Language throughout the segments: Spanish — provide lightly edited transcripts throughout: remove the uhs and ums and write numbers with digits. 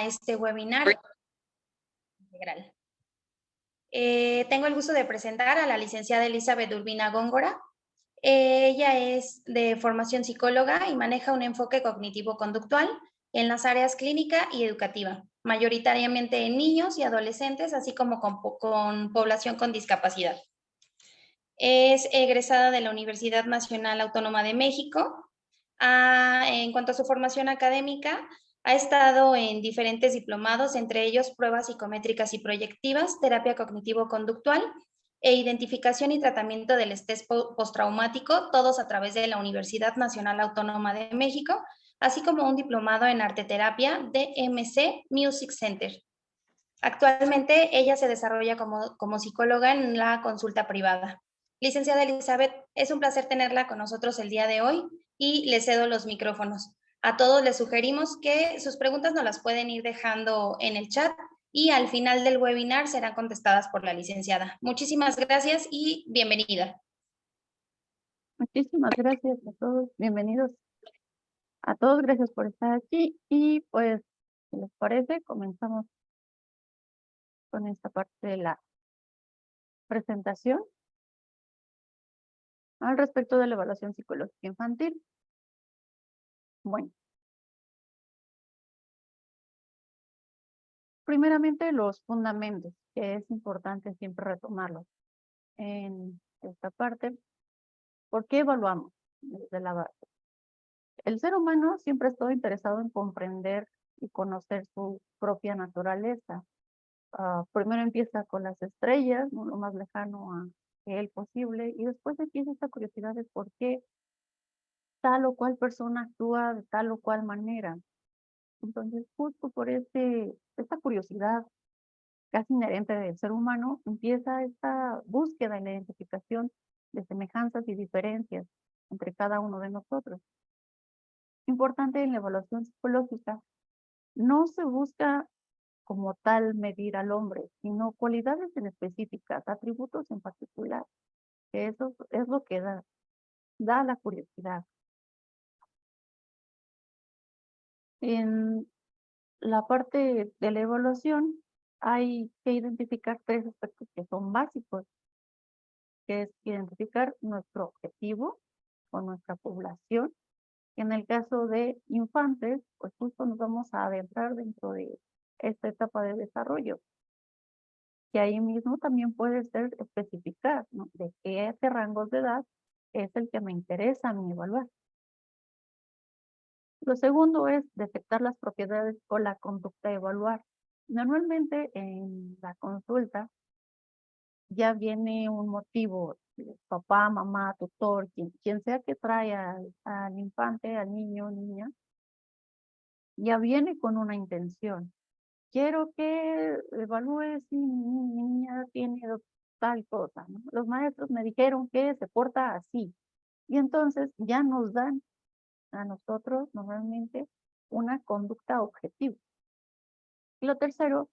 a este webinar integral. Tengo el gusto de presentar a la licenciada Elizabeth Urbina Góngora. Ella es de formación psicóloga y maneja un enfoque cognitivo-conductual en las áreas clínica y educativa, mayoritariamente en niños y adolescentes, así como con población con discapacidad. Es egresada de la Universidad Nacional Autónoma de México. En cuanto a su formación académica, ha estado en diferentes diplomados, entre ellos pruebas psicométricas y proyectivas, terapia cognitivo-conductual e identificación y tratamiento del estrés postraumático, todos a través de la Universidad Nacional Autónoma de México, así como un diplomado en arteterapia de MC Music Center. Actualmente ella se desarrolla como psicóloga en la consulta privada. Licenciada Elizabeth, es un placer tenerla con nosotros el día de hoy y le cedo los micrófonos. A todos les sugerimos que sus preguntas nos las pueden ir dejando en el chat y al final del webinar serán contestadas por la licenciada. Muchísimas gracias y bienvenida. Muchísimas gracias a todos, bienvenidos a todos, gracias por estar aquí y pues, si les parece, comenzamos con esta parte de la presentación al respecto de la evaluación psicológica infantil. Bueno, primeramente los fundamentos, que es importante siempre retomarlos en esta parte. ¿Por qué evaluamos desde la base? El ser humano siempre ha estado interesado en comprender y conocer su propia naturaleza. Primero empieza con las estrellas, ¿no? Lo más lejano a él posible, y después empieza esta curiosidad de por qué tal o cual persona actúa de tal o cual manera. Entonces, justo por esta curiosidad casi inherente del ser humano, empieza esta búsqueda en la identificación de semejanzas y diferencias entre cada uno de nosotros. Importante en la evaluación psicológica, no se busca como tal medir al hombre, sino cualidades en específicas, atributos en particular, que eso es lo que da la curiosidad. En la parte de la evaluación hay que identificar tres aspectos que son básicos, que es identificar nuestro objetivo con nuestra población. En el caso de infantes, pues justo nos vamos a adentrar dentro de esta etapa de desarrollo. Y ahí mismo también puede ser especificar, ¿no? De qué rangos de edad es el que me interesa a mí evaluar. Lo segundo es detectar las propiedades o la conducta a evaluar. Normalmente en la consulta ya viene un motivo, papá, mamá, tutor, quien sea que trae al infante, al niño, niña, ya viene con una intención. Quiero que evalúe si mi niña tiene tal cosa, ¿no? Los maestros me dijeron que se porta así. Y entonces ya nos dan a nosotros normalmente una conducta objetiva. Y lo tercero,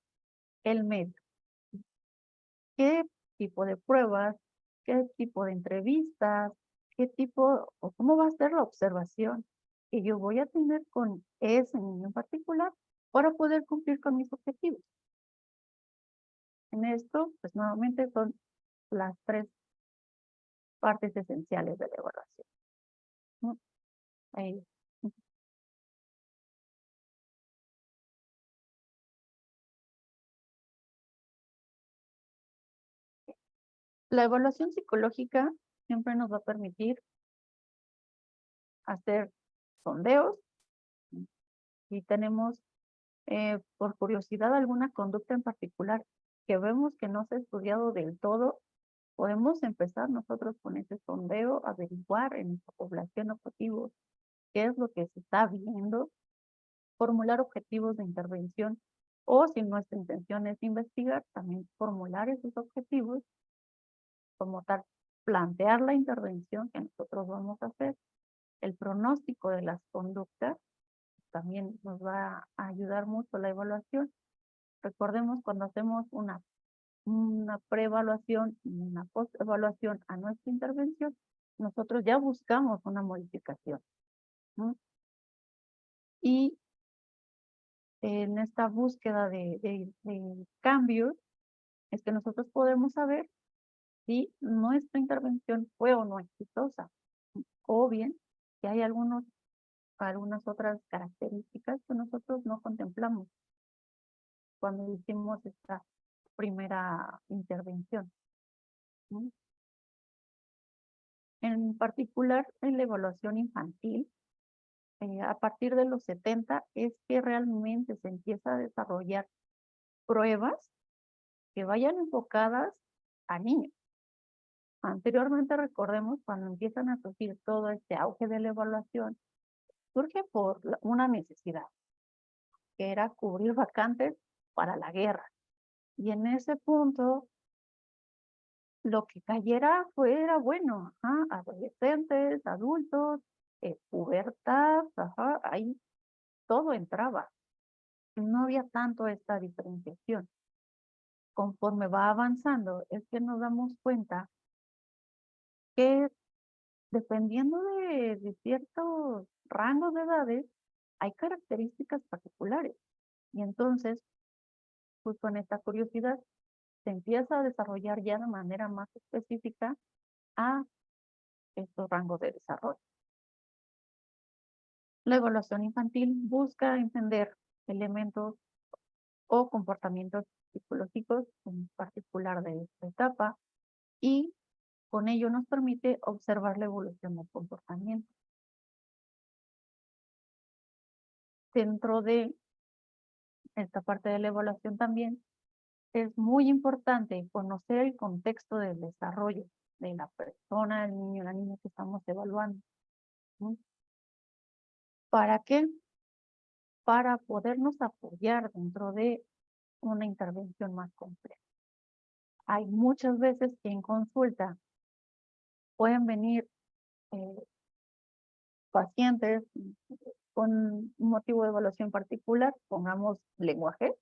el medio. ¿Qué tipo de pruebas? ¿Qué tipo de entrevistas? ¿Qué tipo o cómo va a ser la observación que yo voy a tener con ese niño en particular para poder cumplir con mis objetivos? En esto, pues nuevamente son las tres partes esenciales de la evaluación, ¿no? Ahí. La evaluación psicológica siempre nos va a permitir hacer sondeos. Si tenemos por curiosidad alguna conducta en particular que vemos que no se ha estudiado del todo, podemos empezar nosotros con ese sondeo, averiguar en nuestra población objetivo qué es lo que se está viendo, formular objetivos de intervención o si nuestra intención es investigar, también formular esos objetivos, como tal, plantear la intervención que nosotros vamos a hacer, el pronóstico de las conductas, también nos va a ayudar mucho la evaluación. Recordemos cuando hacemos una preevaluación y una postevaluación a nuestra intervención, nosotros ya buscamos una modificación, ¿no? Y en esta búsqueda de cambios, es que nosotros podemos saber si nuestra intervención fue o no exitosa, o bien si hay algunas otras características que nosotros no contemplamos cuando hicimos esta primera intervención, ¿no? En particular, en la evaluación infantil, a partir de los 70 es que realmente se empieza a desarrollar pruebas que vayan enfocadas a niños. Anteriormente, recordemos, cuando empiezan a surgir todo este auge de la evaluación, surge por una necesidad, que era cubrir vacantes para la guerra. Y en ese punto, lo que cayera era bueno, ajá, adolescentes, adultos, pubertad, ajá, ahí todo entraba. No había tanto esta diferenciación. Conforme va avanzando, es que nos damos cuenta que dependiendo de ciertos rangos de edades, hay características particulares. Y entonces, justo en esta curiosidad, se empieza a desarrollar ya de manera más específica a estos rangos de desarrollo. La evaluación infantil busca entender elementos o comportamientos psicológicos en particular de esta etapa y con ello nos permite observar la evolución del comportamiento. Dentro de esta parte de la evaluación también es muy importante conocer el contexto del desarrollo de la persona, el niño, la niña que estamos evaluando, ¿no? ¿Para qué? Para podernos apoyar dentro de una intervención más compleja. Hay muchas veces que en consulta pueden venir eh, pacientes con un motivo de evaluación particular, pongamos lenguaje,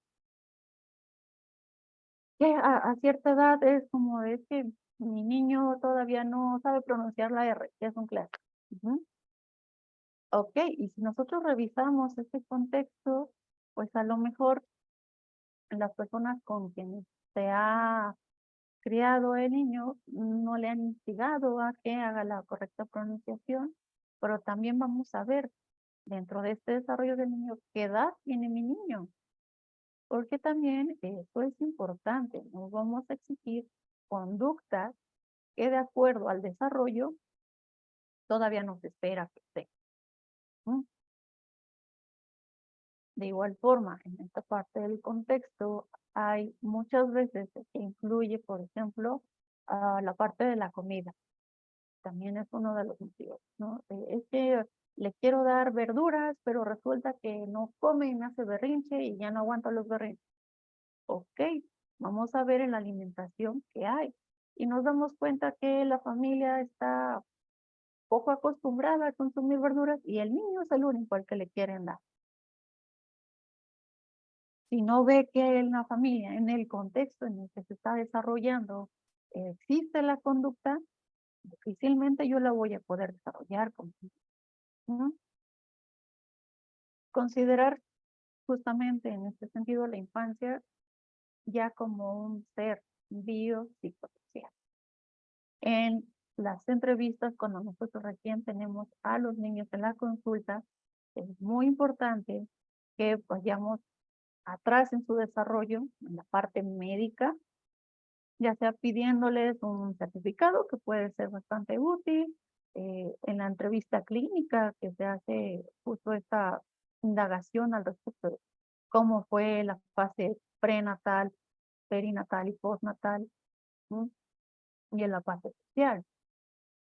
que a cierta edad es como es que mi niño todavía no sabe pronunciar la R, que es un clásico. Ok, y si nosotros revisamos este contexto, pues a lo mejor las personas con quienes se ha criado el niño no le han instigado a que haga la correcta pronunciación, pero también vamos a ver dentro de este desarrollo del niño qué edad tiene mi niño, porque también eso es importante, nos vamos a exigir conductas que de acuerdo al desarrollo todavía nos espera que esté. De igual forma, en esta parte del contexto, hay muchas veces que incluye, por ejemplo, la parte de la comida. También es uno de los motivos, ¿no? Es que le quiero dar verduras, pero resulta que no come y me hace berrinche y ya no aguanto los berrinches. Ok, vamos a ver en la alimentación qué hay. Y nos damos cuenta que la familia está poco acostumbrada a consumir verduras y el niño es el único al que le quieren dar. Si no ve que en la familia, en el contexto en el que se está desarrollando, existe la conducta, difícilmente yo la voy a poder desarrollar conmigo, ¿no? Considerar justamente en este sentido la infancia ya como un ser biopsicosocial. En las entrevistas, cuando nosotros recién tenemos a los niños en la consulta, es muy importante que vayamos atrás en su desarrollo, en la parte médica, ya sea pidiéndoles un certificado que puede ser bastante útil, en la entrevista clínica que se hace justo esta indagación al respecto de cómo fue la fase prenatal, perinatal y postnatal, ¿sí? Y en la fase social,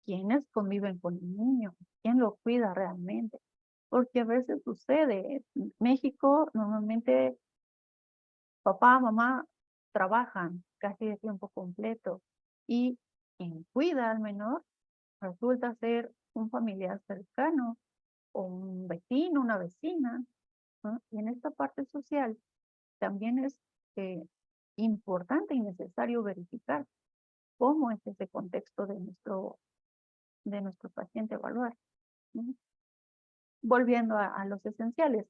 quiénes conviven con el niño, quién lo cuida realmente, porque a veces sucede, en México normalmente papá, mamá trabajan casi de tiempo completo y quien cuida al menor resulta ser un familiar cercano o un vecino, una vecina, ¿no? Y en esta parte social también es importante y necesario verificar cómo es ese contexto de nuestro paciente a evaluar, ¿no? Volviendo a los esenciales,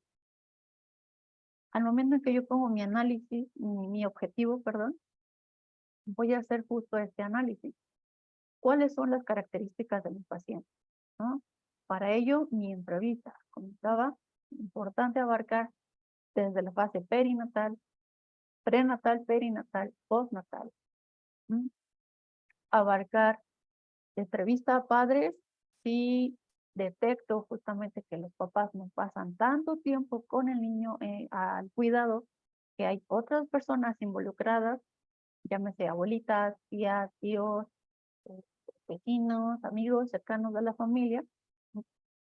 Al momento en que yo pongo mi análisis, mi objetivo, perdón, voy a hacer justo este análisis. ¿Cuáles son las características de mi paciente? ¿No? Para ello, mi entrevista, comentaba, importante abarcar desde la fase perinatal, prenatal, perinatal, postnatal. ¿Mm? Abarcar entrevista a padres si detecto justamente que los papás no pasan tanto tiempo con el niño al cuidado, que hay otras personas involucradas, llámese abuelitas, tías, tíos, eh, vecinos, amigos cercanos de la familia.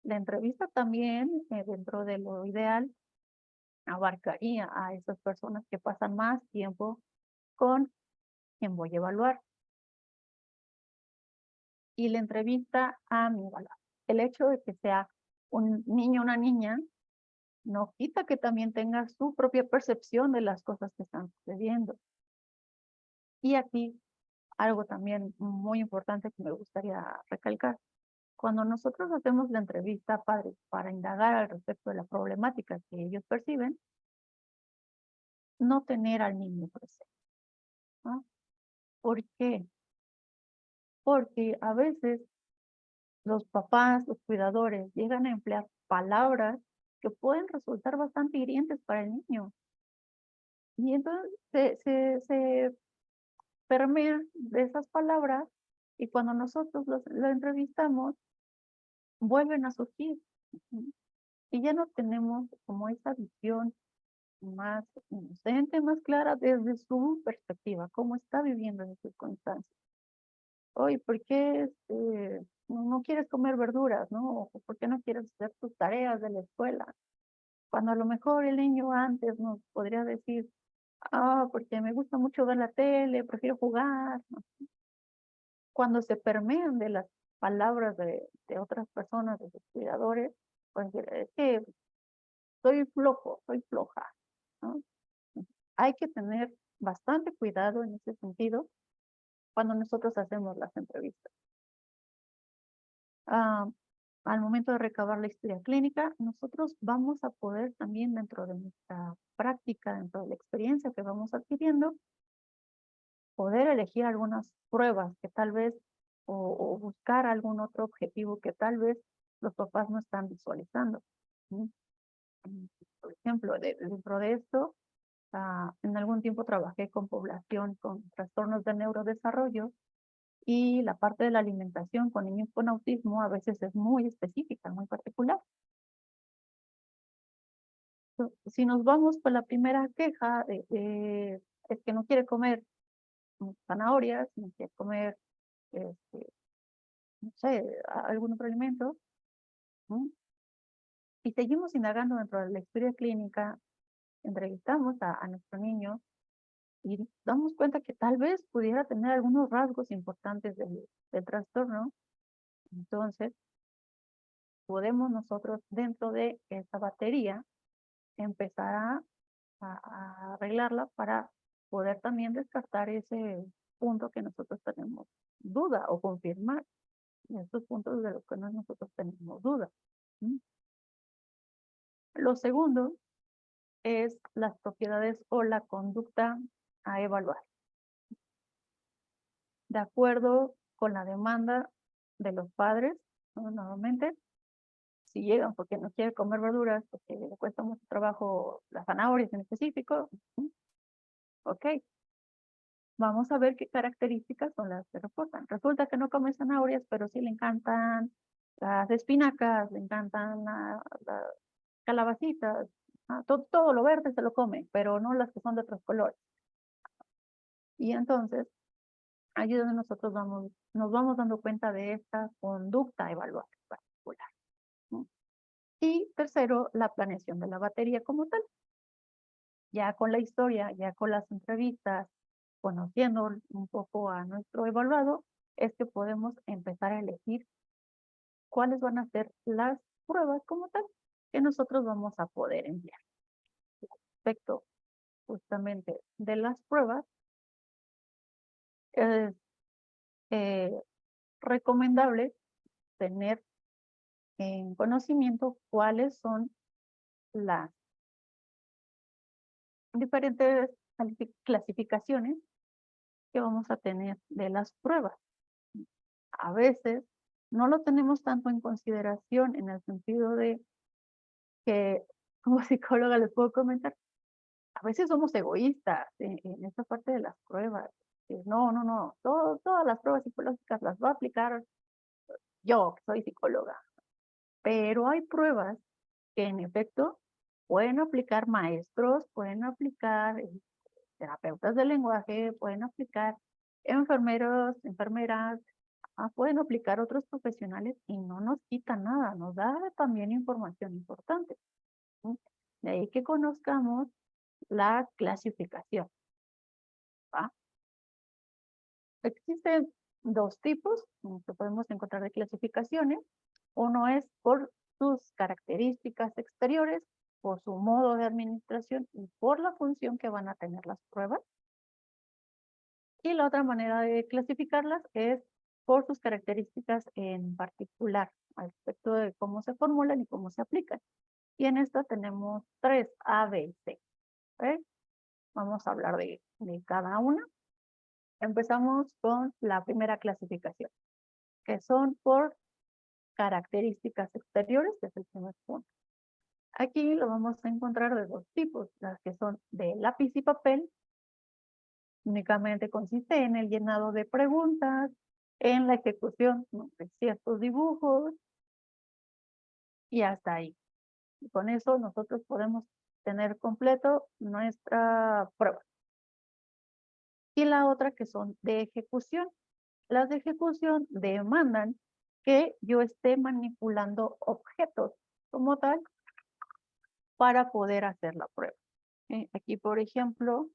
La entrevista también, dentro de lo ideal, abarcaría a esas personas que pasan más tiempo con quien voy a evaluar. Y la entrevista a mi evaluador. El hecho de que sea un niño o una niña no quita que también tenga su propia percepción de las cosas que están sucediendo. Y aquí algo también muy importante que me gustaría recalcar. Cuando nosotros hacemos la entrevista a padres para indagar al respecto de la problemática que ellos perciben, no tener al niño presente, ¿no? ¿Por qué? Porque a veces los papás, los cuidadores, llegan a emplear palabras que pueden resultar bastante hirientes para el niño. Y entonces se permean de esas palabras y cuando nosotros lo entrevistamos, vuelven a surgir. Ujú. Y ya no tenemos como esa visión más inocente, más clara desde su perspectiva, cómo está viviendo en circunstancias. Oye, ¿por qué no quieres comer verduras, no? ¿O por qué no quieres hacer tus tareas de la escuela? Cuando a lo mejor el niño antes nos podría decir, porque me gusta mucho ver la tele, prefiero jugar, ¿no? Cuando se permean de las palabras de otras personas, de sus cuidadores, pues es que soy flojo, soy floja, ¿no? Hay que tener bastante cuidado en ese sentido cuando nosotros hacemos las entrevistas. Ah, al momento de recabar la historia clínica, nosotros vamos a poder también dentro de nuestra práctica, dentro de la experiencia que vamos adquiriendo, poder elegir algunas pruebas que tal vez, o buscar algún otro objetivo que tal vez los papás no están visualizando. ¿Sí? Por ejemplo, dentro de esto, en algún tiempo trabajé con población con trastornos de neurodesarrollo y la parte de la alimentación con niños con autismo a veces es muy específica, muy particular. Si nos vamos por la primera queja es que no quiere comer zanahorias, no quiere comer, este, no sé, algún otro alimento, ¿no? Y seguimos indagando dentro de la historia clínica, entrevistamos a nuestro niño y damos cuenta que tal vez pudiera tener algunos rasgos importantes del trastorno. Entonces, podemos nosotros dentro de esa batería empezar a arreglarla para poder también descartar ese punto que nosotros tenemos duda o confirmar estos puntos de los que nosotros tenemos duda. ¿Mm? Lo segundo es las propiedades o la conducta a evaluar. De acuerdo con la demanda de los padres, ¿no? Normalmente, si llegan porque no quiere comer verduras, porque le cuesta mucho trabajo las zanahorias en específico, ok, vamos a ver qué características son las que reportan. Resulta que no come zanahorias, pero sí le encantan las espinacas, le encantan las calabacitas, todo lo verde se lo come, pero no las que son de otros colores. Y entonces, allí es donde nosotros nos vamos dando cuenta de esta conducta evaluada particular, ¿no? Y tercero, la planeación de la batería como tal. Ya con la historia, ya con las entrevistas, conociendo un poco a nuestro evaluado, es que podemos empezar a elegir cuáles van a ser las pruebas como tal que nosotros vamos a poder emplear. Respecto justamente de las pruebas, es recomendable tener en conocimiento cuáles son las diferentes clasificaciones que vamos a tener de las pruebas. A veces no lo tenemos tanto en consideración en el sentido de que, como psicóloga les puedo comentar, a veces somos egoístas en esta parte de las pruebas. No, no, no, todas las pruebas psicológicas las va a aplicar yo, que soy psicóloga. Pero hay pruebas que en efecto pueden aplicar maestros, pueden aplicar terapeutas del lenguaje, pueden aplicar enfermeros, enfermeras, pueden aplicar otros profesionales y no nos quita nada, nos da también información importante. ¿Sí? De ahí que conozcamos la clasificación. ¿Va? Existen dos tipos que podemos encontrar de clasificaciones. Uno es por sus características exteriores, por su modo de administración y por la función que van a tener las pruebas. Y la otra manera de clasificarlas es por sus características en particular, al respecto de cómo se formulan y cómo se aplican. Y en esta tenemos tres, A, B y C. ¿Ok? Vamos a hablar de cada una. Empezamos con la primera clasificación, que son por características exteriores, que es el primer punto. Aquí lo vamos a encontrar de dos tipos, las que son de lápiz y papel, únicamente consiste en el llenado de preguntas, en la ejecución de ciertos dibujos y hasta ahí. Y con eso nosotros podemos tener completo nuestra prueba. Y la otra que son de ejecución. Las de ejecución demandan que yo esté manipulando objetos como tal para poder hacer la prueba. Aquí, por ejemplo,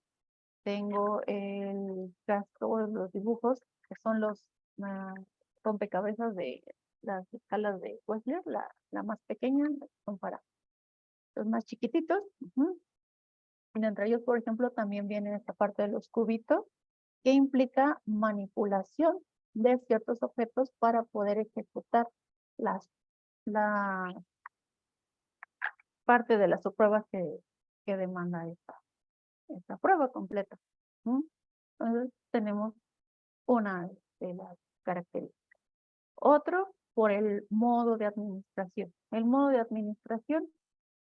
tengo el caso, los dibujos, que son los rompecabezas de las escalas de Wechsler, la más pequeña, son para los más chiquititos. Y entre ellos, por ejemplo, también viene esta parte de los cubitos, que implica manipulación de ciertos objetos para poder ejecutar la parte de las pruebas que demanda esta prueba completa. Entonces, tenemos una de las características. Otro, por el modo de administración. El modo de administración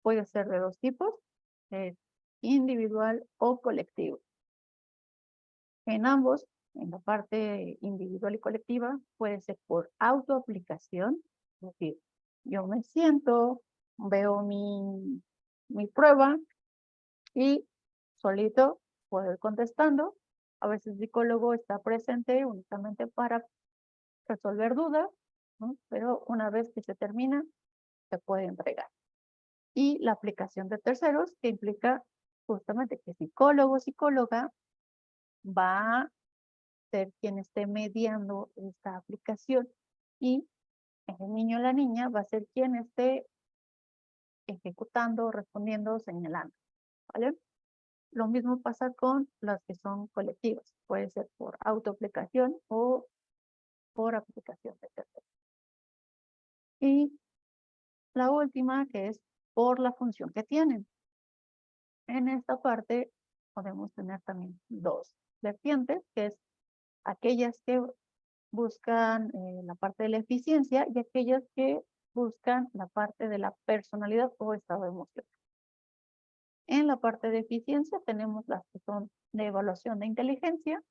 puede ser de dos tipos, individual o colectivo. En ambos, en la parte individual y colectiva, puede ser por autoaplicación, es decir, yo me siento, veo mi prueba y solito puedo ir contestando. A veces el psicólogo está presente únicamente para resolver dudas, ¿no? Pero una vez que se termina, se puede entregar. Y la aplicación de terceros, que implica justamente que psicólogo o psicóloga va a ser quien esté mediando esta aplicación y el niño o la niña va a ser quien esté ejecutando, respondiendo, señalando, ¿vale? Lo mismo pasa con las que son colectivas. Puede ser por autoaplicación o por aplicación de terceros. Y la última, que es por la función que tienen. En esta parte podemos tener también dos vertientes, que es aquellas que buscan la parte de la eficiencia y aquellas que buscan la parte de la personalidad o estado emocional. En la parte de eficiencia tenemos las que son de evaluación de inteligencia,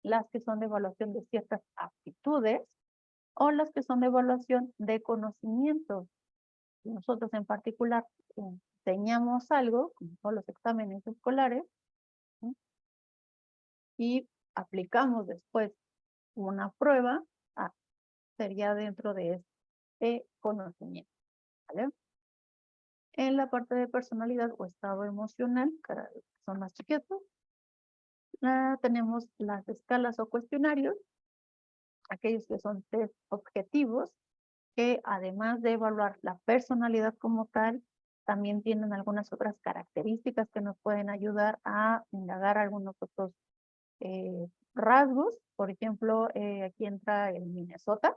las que son de evaluación de ciertas aptitudes o las que son de evaluación de conocimientos. Nosotros en particular enseñamos algo, como todos los exámenes escolares, ¿sí? Y aplicamos después una prueba, sería dentro de este conocimiento, ¿vale? En la parte de personalidad o estado emocional, que son más chiquitos, tenemos las escalas o cuestionarios, aquellos que son test objetivos, que además de evaluar la personalidad como tal, también tienen algunas otras características que nos pueden ayudar a indagar algunos otros rasgos. Por ejemplo, aquí entra el Minnesota.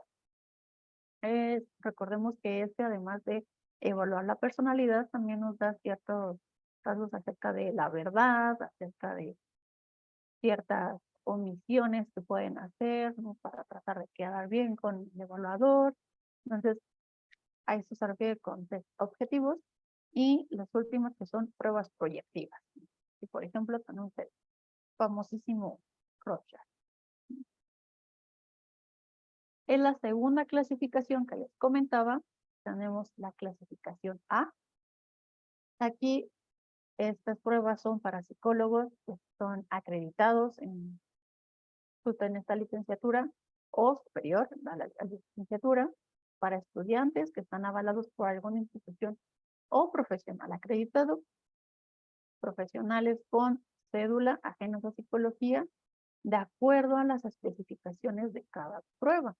Recordemos que además de evaluar la personalidad, también nos da ciertos rasgos acerca de la verdad, acerca de ciertas omisiones que pueden hacer, ¿no? Para tratar de quedar bien con el evaluador. Entonces, a eso se refiere con test objetivos. Y los últimos que son pruebas proyectivas. Y por ejemplo, tenemos el famosísimo Rorschach. En la segunda clasificación que les comentaba, tenemos la clasificación A. Aquí estas pruebas son para psicólogos que son acreditados justo en esta licenciatura o superior a la licenciatura, para estudiantes que están avalados por alguna institución o profesional acreditado, profesionales con cédula ajenos a psicología, de acuerdo a las especificaciones de cada prueba.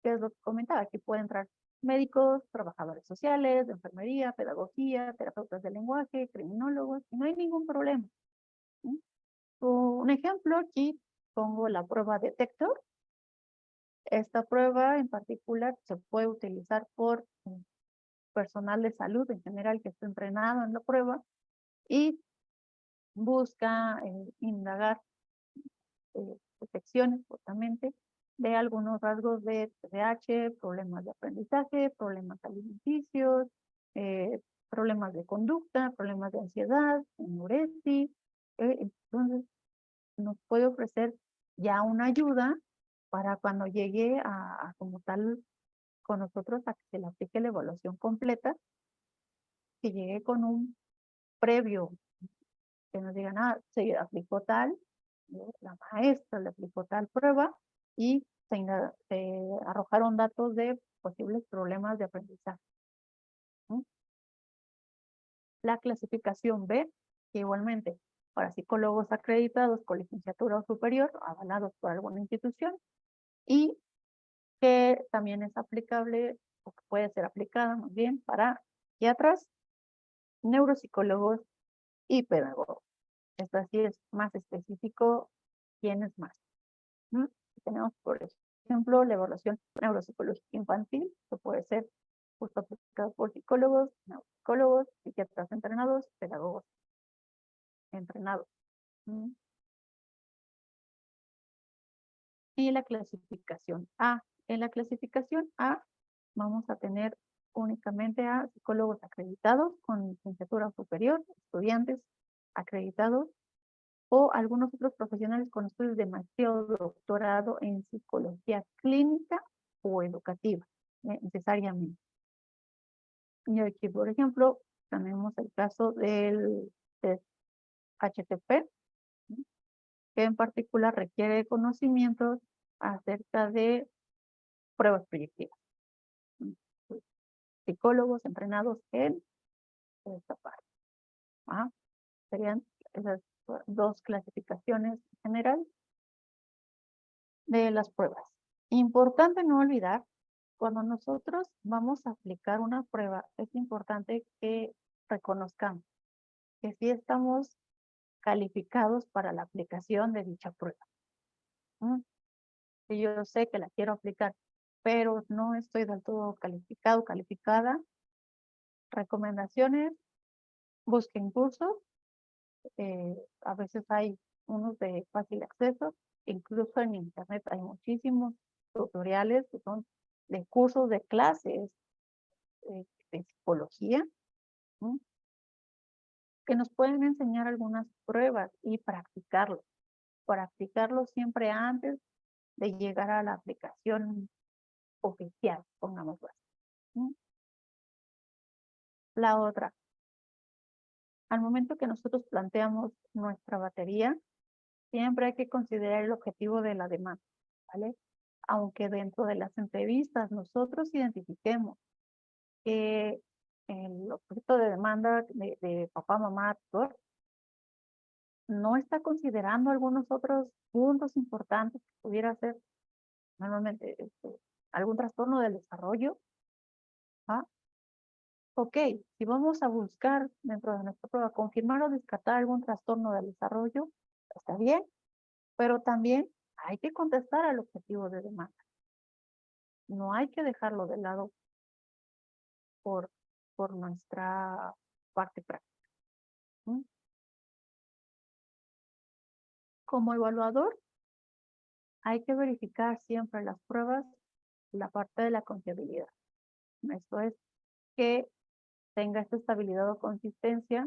¿Qué es lo que comentaba? Aquí pueden entrar médicos, trabajadores sociales, de enfermería, pedagogía, terapeutas de lenguaje, criminólogos, y no hay ningún problema. Un ejemplo, aquí pongo la prueba detector. Esta prueba en particular se puede utilizar por personal de salud en general que esté entrenado en la prueba y busca indagar detecciones justamente de algunos rasgos de TDAH, problemas de aprendizaje, problemas alimenticios, problemas de conducta, problemas de ansiedad, enuresis. Entonces, nos puede ofrecer ya una ayuda para cuando llegue a como tal con nosotros a que se le aplique la evaluación completa, que llegue con un previo, que nos digan, se aplicó tal, la maestra le aplicó tal prueba y se arrojaron datos de posibles problemas de aprendizaje. La clasificación B, que igualmente para psicólogos acreditados con licenciatura o superior, avalados por alguna institución, y que también es aplicable, o que puede ser aplicada más bien, para psiquiatras, neuropsicólogos y pedagogos. Esto sí es más específico, ¿quién es más? Tenemos, por ejemplo, la evaluación neuropsicológica infantil, que puede ser justo aplicado por psicólogos, neuropsicólogos, psiquiatras entrenados, pedagogos entrenados. Y la clasificación A. En la clasificación A vamos a tener únicamente a psicólogos acreditados con licenciatura superior, estudiantes acreditados o algunos otros profesionales con estudios de maestría o doctorado en psicología clínica o educativa, necesariamente. Y aquí, por ejemplo, tenemos el caso del test HTP, que en particular requiere conocimientos acerca de pruebas proyectivas. Psicólogos entrenados en esta parte. Serían esas dos clasificaciones en general de las pruebas. Importante no olvidar, cuando nosotros vamos a aplicar una prueba, es importante que reconozcamos que sí estamos calificados para la aplicación de dicha prueba. Si yo sé que la quiero aplicar, pero no estoy del todo calificado, calificada, recomendaciones, busquen cursos. A veces hay unos de fácil acceso, incluso en internet hay muchísimos tutoriales que son de cursos de clases de psicología, ¿no? Que nos pueden enseñar algunas pruebas y practicarlo siempre antes de llegar a la aplicación oficial, pongámoslo así, ¿no? La otra, al momento que nosotros planteamos nuestra batería, siempre hay que considerar el objetivo de la demanda, ¿vale? Aunque dentro de las entrevistas nosotros identifiquemos que el objeto de demanda de papá, mamá, tutor, no está considerando algunos otros puntos importantes que pudiera ser normalmente algún trastorno del desarrollo. Ok, si vamos a buscar dentro de nuestra prueba confirmar o descartar algún trastorno del desarrollo, está bien, pero también hay que contestar al objetivo de demanda. No hay que dejarlo de lado por nuestra parte práctica. ¿Mm? Como evaluador, hay que verificar siempre las pruebas, la parte de la confiabilidad. Esto es que tenga esta estabilidad o consistencia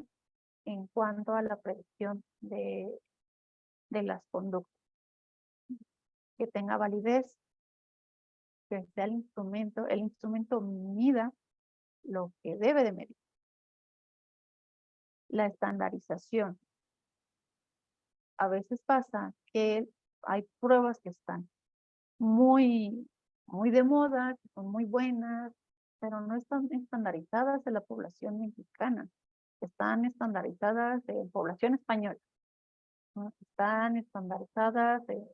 en cuanto a la predicción de las conductas, que tenga validez, que sea el instrumento mida lo que debe de medir. La estandarización. A veces pasa que hay pruebas que están muy, muy de moda, que son muy buenas, pero no están estandarizadas en la población mexicana. Están estandarizadas en población española, ¿no? Están estandarizadas en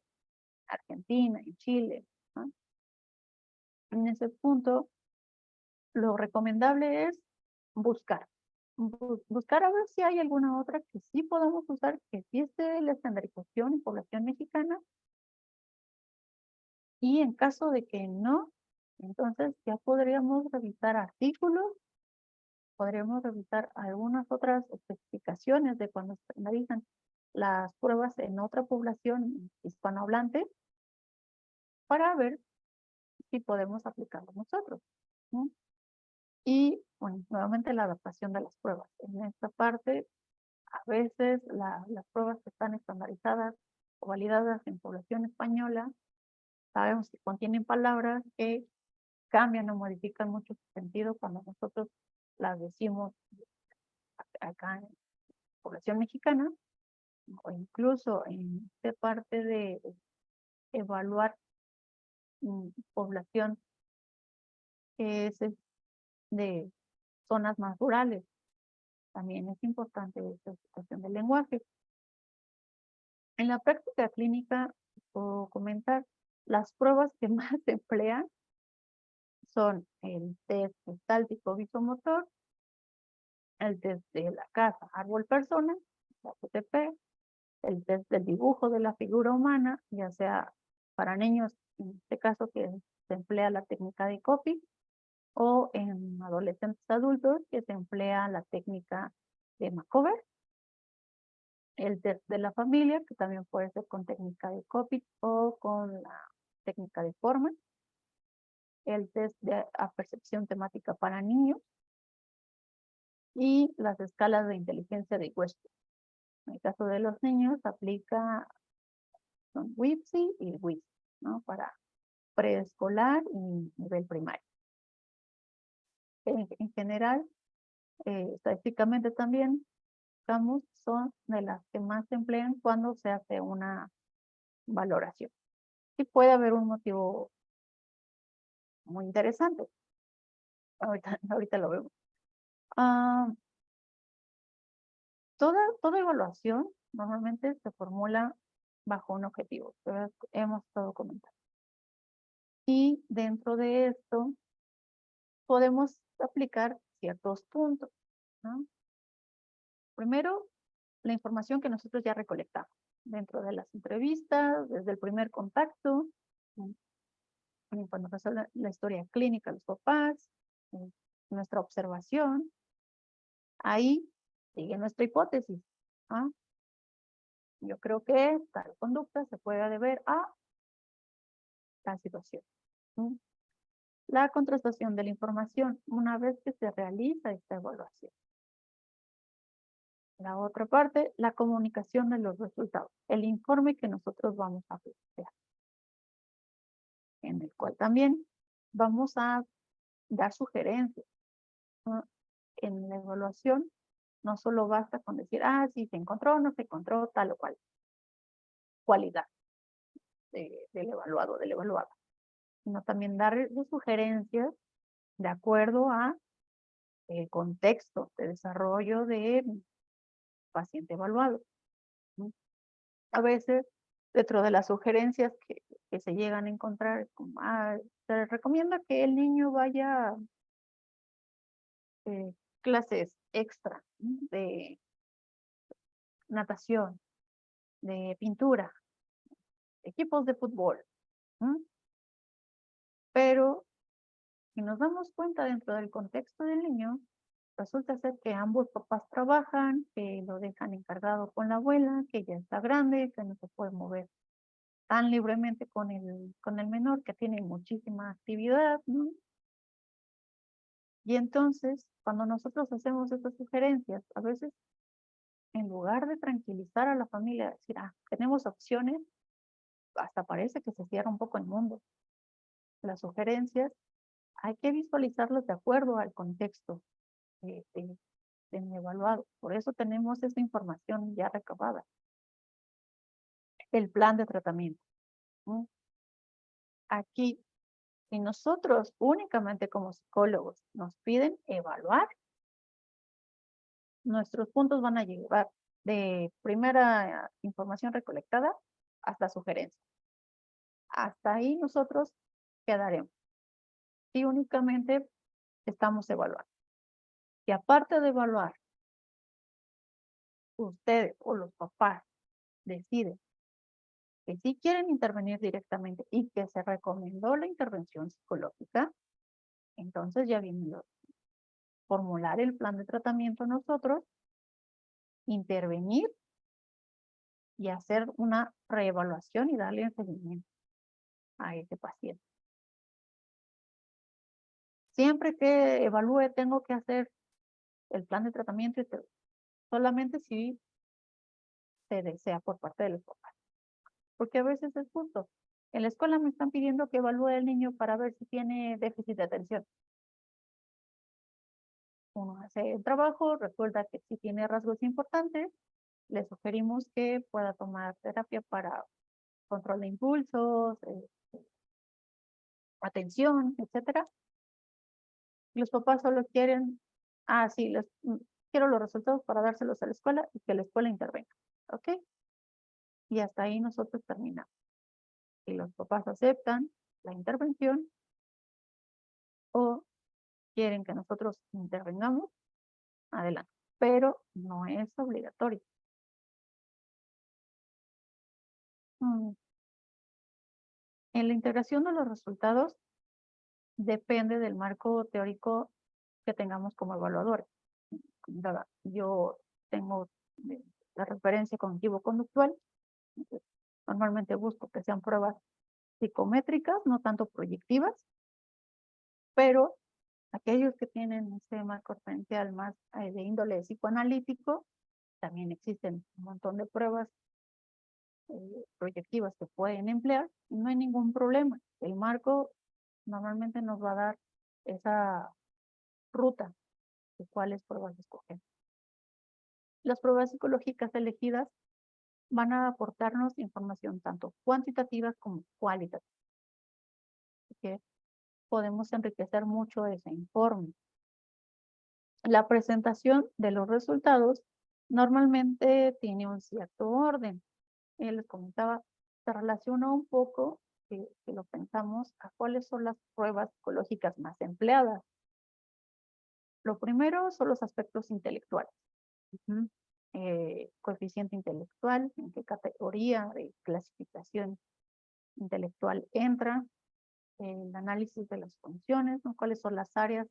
Argentina, en Chile, ¿no? En ese punto, lo recomendable es buscar. Buscar a ver si hay alguna otra que sí podamos usar, que sí esté la estandarización en población mexicana. Y en caso de que no, entonces ya podríamos revisar artículos, podríamos revisar algunas otras especificaciones de cuando se analizan las pruebas en otra población hispanohablante para ver si podemos aplicarlo nosotros, ¿no? Y bueno, nuevamente la adaptación de las pruebas. En esta parte, a veces las pruebas que están estandarizadas o validadas en población española, sabemos que contienen palabras que cambian o modifican mucho su sentido cuando nosotros las decimos acá en población mexicana, o incluso en esta parte de evaluar población que es de zonas más rurales. También es importante esta situación del lenguaje. En la práctica clínica, puedo comentar, las pruebas que más se emplean son el test gestáltico visomotor, el test de la casa árbol persona, la PTP, el test del dibujo de la figura humana, ya sea para niños, en este caso que se emplea la técnica de copy, o en adolescentes adultos que se emplea la técnica de Macover, el test de la familia, que también puede ser con técnica de copy o con la técnica de Forman, el test de apercepción temática para niños y las escalas de inteligencia de Western. En el caso de los niños, aplica son WIPSI y WIS, ¿no? Para preescolar y nivel primario. En general, estadísticamente también, son de las que más se emplean cuando se hace una valoración. Y puede haber un motivo muy interesante. Ahorita lo vemos. Toda evaluación normalmente se formula bajo un objetivo, que hemos estado comentando. Y dentro de esto podemos aplicar ciertos puntos, ¿no? Primero, la información que nosotros ya recolectamos dentro de las entrevistas, desde el primer contacto, cuando pasó la historia clínica, los papás, nuestra observación. Ahí sigue nuestra hipótesis. ¿Ah? Yo creo que tal conducta se puede deber a tal situación. ¿Sí? La contrastación de la información una vez que se realiza esta evaluación. La otra parte, la comunicación de los resultados, el informe que nosotros vamos a plantear, en el cual también vamos a dar sugerencias, ¿no? En la evaluación no solo basta con decir, sí, se encontró o no se encontró tal o cual cualidad del evaluado, del evaluado, sino también dar sugerencias de acuerdo a el contexto de desarrollo del paciente evaluado, ¿no? A veces, dentro de las sugerencias que se llegan a encontrar, como, se recomienda que el niño vaya a clases extra, ¿no? De natación, de pintura, equipos de fútbol, ¿no? Pero si nos damos cuenta dentro del contexto del niño, resulta ser que ambos papás trabajan, que lo dejan encargado con la abuela, que ya está grande, que no se puede mover tan libremente con el menor, que tiene muchísima actividad, ¿no? Y entonces, cuando nosotros hacemos estas sugerencias, a veces en lugar de tranquilizar a la familia, decir, tenemos opciones, hasta parece que se cierra un poco el mundo. Las sugerencias hay que visualizarlas de acuerdo al contexto de mi evaluado. Por eso tenemos esta información ya recabada. El plan de tratamiento, ¿no? Aquí, si nosotros únicamente como psicólogos nos piden evaluar, nuestros puntos van a llevar de primera información recolectada hasta sugerencia. Hasta ahí nosotros quedaremos. Si únicamente estamos evaluando. Y aparte de evaluar, ustedes o los papás deciden que sí quieren intervenir directamente y que se recomendó la intervención psicológica, entonces ya viene formular el plan de tratamiento nosotros, intervenir y hacer una reevaluación y darle el seguimiento a ese paciente. Siempre que evalúe tengo que hacer el plan de tratamiento solamente si se desea por parte de los papás. Porque a veces es justo. En la escuela me están pidiendo que evalúe al niño para ver si tiene déficit de atención. Uno hace el trabajo, recuerda que si tiene rasgos importantes, le sugerimos que pueda tomar terapia para control de impulsos, atención, etcétera. Los papás solo quieren, sí, quiero los resultados para dárselos a la escuela y que la escuela intervenga, ¿ok? Y hasta ahí nosotros terminamos. Si los papás aceptan la intervención o quieren que nosotros intervengamos, adelante. Pero no es obligatorio. En la integración de los resultados depende del marco teórico que tengamos como evaluadores. Yo tengo la referencia cognitivo-conductual. Normalmente busco que sean pruebas psicométricas, no tanto proyectivas, pero aquellos que tienen ese marco referencial más de índole psicoanalítico, también existen un montón de pruebas proyectivas que pueden emplear y no hay ningún problema. El marco normalmente nos va a dar esa ruta de cuáles pruebas escoger. Las pruebas psicológicas elegidas van a aportarnos información tanto cuantitativa como cualitativa. Que podemos enriquecer mucho ese informe. La presentación de los resultados normalmente tiene un cierto orden. Les comentaba, se relaciona un poco, si lo pensamos, a cuáles son las pruebas psicológicas más empleadas. Lo primero son los aspectos intelectuales. Coeficiente intelectual, en qué categoría de clasificación intelectual entra, el análisis de las funciones, ¿no? Cuáles son las áreas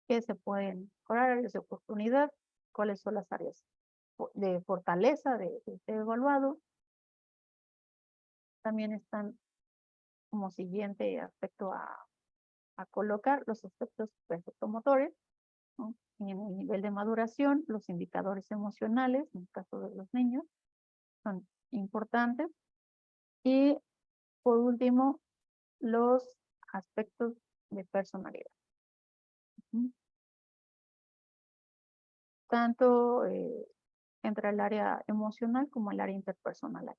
que se pueden mejorar, áreas de oportunidad, cuáles son las áreas de fortaleza de este evaluado. También están como siguiente aspecto a colocar los aspectos perceptomotores, ¿no? En el nivel de maduración, los indicadores emocionales, en el caso de los niños, son importantes. Y por último, los aspectos de personalidad. Tanto entre el área emocional como el área interpersonal.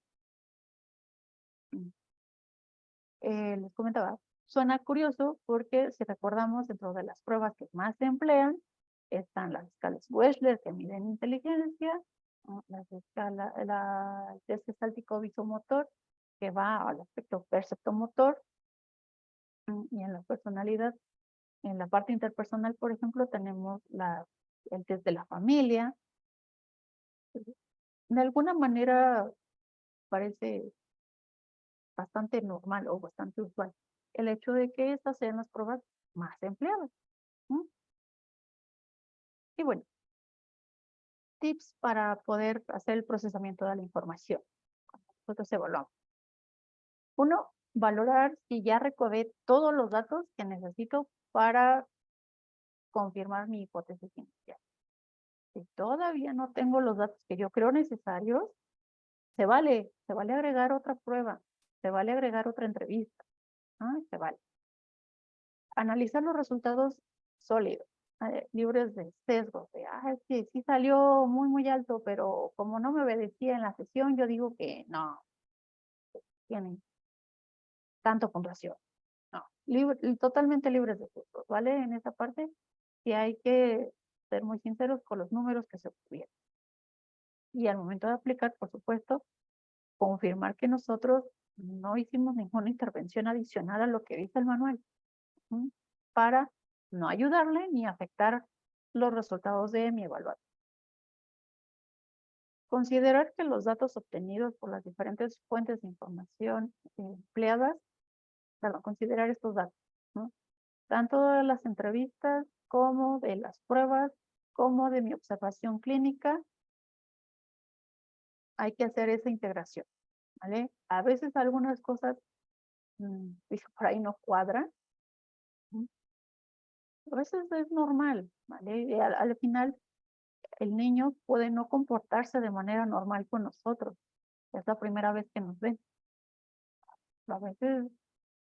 Les comentaba, suena curioso porque si recordamos dentro de las pruebas que más se emplean, están las escalas Wechsler que miden inteligencia, el test gestáltico visomotor que va al aspecto perceptomotor, y en la personalidad, en la parte interpersonal, por ejemplo, tenemos el test de la familia. De alguna manera parece bastante normal o bastante usual el hecho de que estas sean las pruebas más empleadas. Y bueno, tips para poder hacer el procesamiento de la información. Nosotros evaluamos. Uno, valorar si ya recabé todos los datos que necesito para confirmar mi hipótesis inicial. Si todavía no tengo los datos que yo creo necesarios, se vale agregar otra prueba, se vale agregar otra entrevista, se vale. Analizar los resultados sólidos, libres de sesgos, de, es que sí salió muy, muy alto, pero como no me obedecía en la sesión, yo digo que no, tienen tanto puntuación. No, totalmente libres de sesgos, ¿vale? En esa parte, sí hay que ser muy sinceros con los números que se obtuvieron. Y al momento de aplicar, por supuesto, confirmar que nosotros no hicimos ninguna intervención adicional a lo que dice el manual, para no ayudarle ni afectar los resultados de mi evaluación. Considerar que los datos obtenidos por las diferentes fuentes de información empleadas, considerar estos datos, tanto de las entrevistas como de las pruebas, como de mi observación clínica, hay que hacer esa integración, ¿vale? A veces algunas cosas por ahí no cuadran. A veces es normal, ¿vale? Y al final, el niño puede no comportarse de manera normal con nosotros. Es la primera vez que nos ven. A veces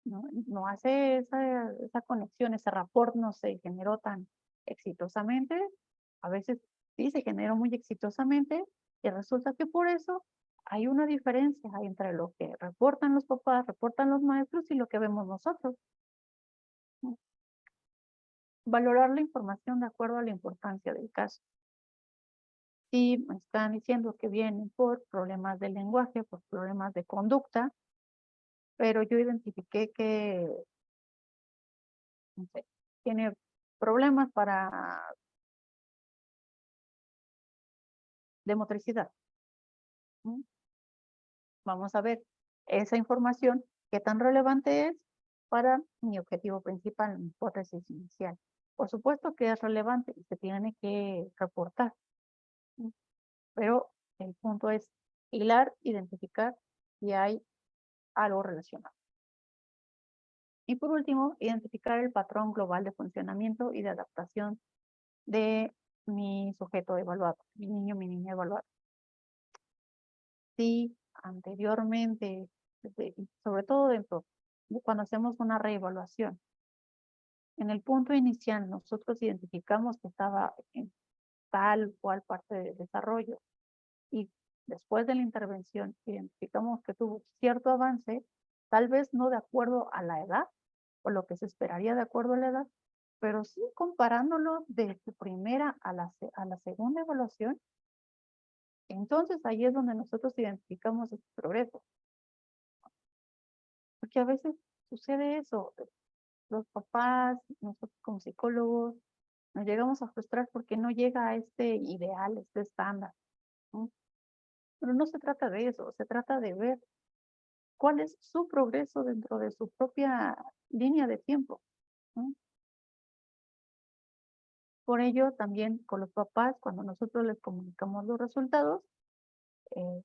no hace esa conexión, ese rapport no se generó tan exitosamente. A veces sí se generó muy exitosamente y resulta que por eso hay una diferencia entre lo que reportan los papás, reportan los maestros y lo que vemos nosotros. Valorar la información de acuerdo a la importancia del caso. Si me están diciendo que vienen por problemas de lenguaje, por problemas de conducta, pero yo identifiqué que, no sé, tiene problemas de motricidad. Vamos a ver esa información, qué tan relevante es para mi objetivo principal, mi hipótesis inicial. Por supuesto que es relevante y se tiene que reportar, pero el punto es hilar, identificar si hay algo relacionado. Y por último, identificar el patrón global de funcionamiento y de adaptación de mi sujeto evaluado, mi niño, mi niña evaluada. Si anteriormente, sobre todo cuando hacemos una reevaluación, en el punto inicial nosotros identificamos que estaba en tal cual parte de desarrollo y después de la intervención identificamos que tuvo cierto avance, tal vez no de acuerdo a la edad o lo que se esperaría de acuerdo a la edad, pero sí comparándolo de su primera a la segunda evaluación, entonces ahí es donde nosotros identificamos ese progreso. Porque a veces sucede eso, los papás, nosotros como psicólogos, nos llegamos a frustrar porque no llega a este ideal, este estándar, ¿no? Pero no se trata de eso, se trata de ver cuál es su progreso dentro de su propia línea de tiempo, ¿no? Por ello, también con los papás, cuando nosotros les comunicamos los resultados, es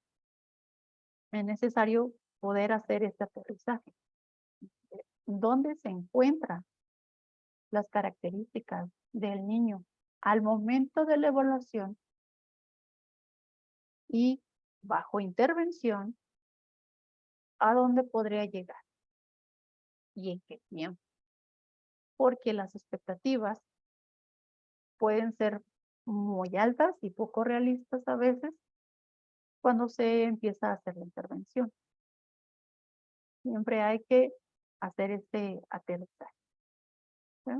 necesario poder hacer este aterrizaje. ¿Dónde se encuentran las características del niño al momento de la evaluación y bajo intervención, a dónde podría llegar y en qué tiempo? Porque las expectativas pueden ser muy altas y poco realistas a veces cuando se empieza a hacer la intervención. Siempre hay que hacer este aterrizaje, ¿sí?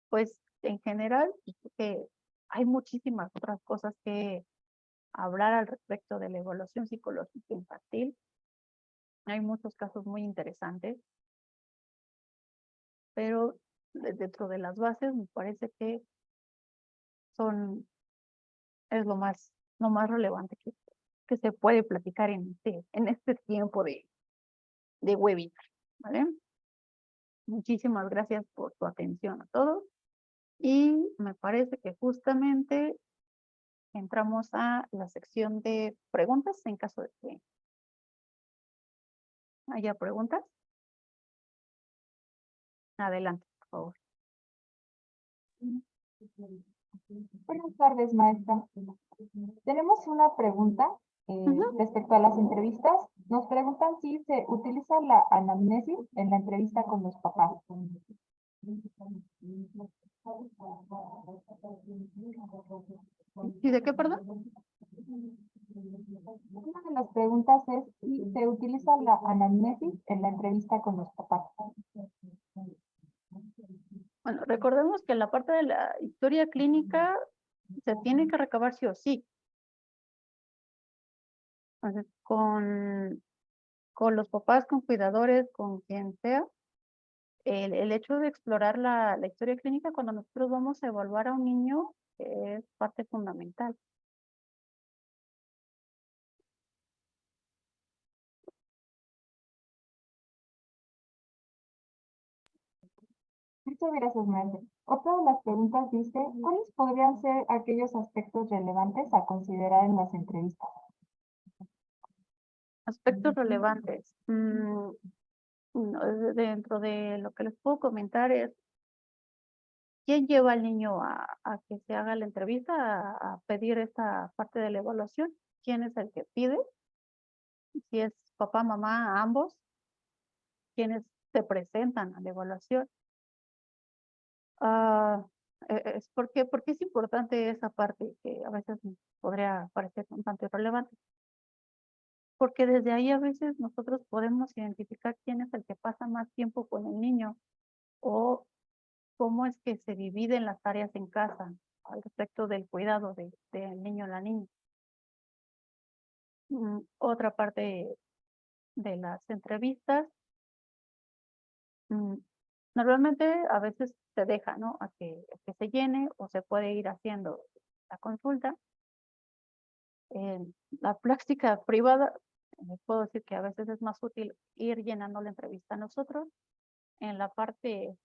Pues en general, hay muchísimas otras cosas que hablar al respecto de la evaluación psicológica infantil. Hay muchos casos muy interesantes, pero dentro de las bases me parece que es lo más relevante que se puede platicar en este tiempo de webinar, ¿vale? Muchísimas gracias por su atención a todos Y me parece que justamente entramos a la sección de preguntas en caso de que haya preguntas. Adelante, por favor. Buenas tardes, maestra. Tenemos una pregunta respecto a las entrevistas. Nos preguntan si se utiliza la anamnesis en la entrevista con los papás. ¿Y de qué, perdón? Una de las preguntas es si se utiliza la anamnesis en la entrevista con los papás. Bueno, recordemos que la parte de la historia clínica se tiene que recabar sí o sí. Entonces, con los papás, con cuidadores, con quien sea, el hecho de explorar la historia clínica cuando nosotros vamos a evaluar a un niño es parte fundamental. Muchas gracias, maestra. Otra de las preguntas dice, ¿cuáles podrían ser aquellos aspectos relevantes a considerar en las entrevistas? Aspectos relevantes. Dentro de lo que les puedo comentar es quién lleva al niño a que se haga la entrevista, a pedir esta parte de la evaluación, quién es el que pide, si es papá, mamá, ambos, quienes se presentan a la evaluación. ¿Por qué es importante esa parte que a veces podría parecer un tanto irrelevante? Porque desde ahí a veces nosotros podemos identificar quién es el que pasa más tiempo con el niño o cómo es que se dividen las tareas en casa al respecto del cuidado del niño o la niña. Otra parte de las entrevistas, normalmente a veces se deja, ¿no? A que se llene o se puede ir haciendo la consulta. En la práctica privada, puedo decir que a veces es más útil ir llenando la entrevista nosotros. En la parte